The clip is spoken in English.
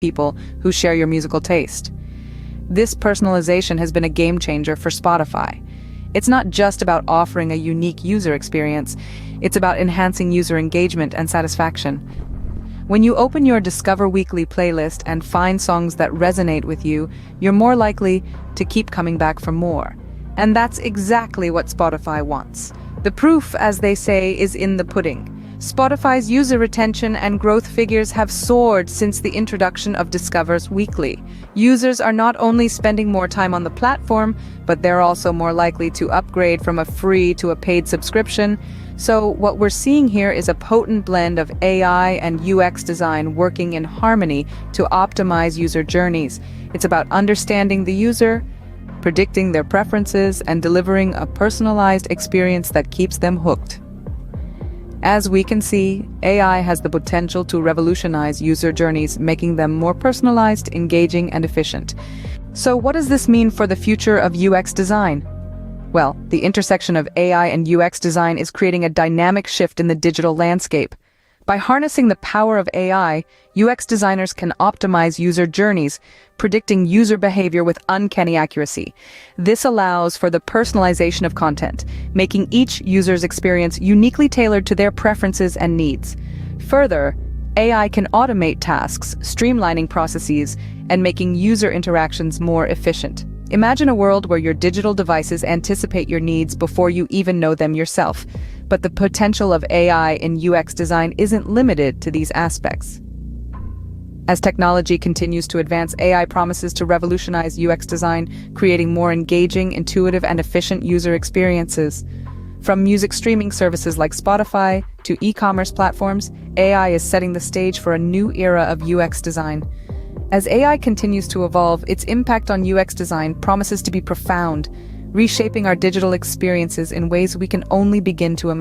people who share your musical taste. This personalization has been a game changer for Spotify. It's not just about offering a unique user experience, it's about enhancing user engagement and satisfaction. When you open your Discover Weekly playlist and find songs that resonate with you, you're more likely to keep coming back for more. And that's exactly what Spotify wants. The proof, as they say, is in the pudding. Spotify's user retention and growth figures have soared since the introduction of Discover's Weekly. Users are not only spending more time on the platform, but they're also more likely to upgrade from a free to a paid subscription. So what we're seeing here is a potent blend of AI and UX design working in harmony to optimize user journeys. It's about understanding the user, predicting their preferences, and delivering a personalized experience that keeps them hooked. As we can see, AI has the potential to revolutionize user journeys, making them more personalized, engaging, and efficient. So what does this mean for the future of UX design? Well, the intersection of AI and UX design is creating a dynamic shift in the digital landscape. By harnessing the power of AI, UX designers can optimize user journeys, predicting user behavior with uncanny accuracy. This allows for the personalization of content, making each user's experience uniquely tailored to their preferences and needs. Further, AI can automate tasks, streamlining processes, and making user interactions more efficient. Imagine a world where your digital devices anticipate your needs before you even know them yourself. But the potential of AI in UX design isn't limited to these aspects. As technology continues to advance, AI promises to revolutionize UX design, creating more engaging, intuitive, and efficient user experiences. From music streaming services like Spotify to e-commerce platforms, AI is setting the stage for a new era of UX design. As AI continues to evolve, its impact on UX design promises to be profound, reshaping our digital experiences in ways we can only begin to imagine.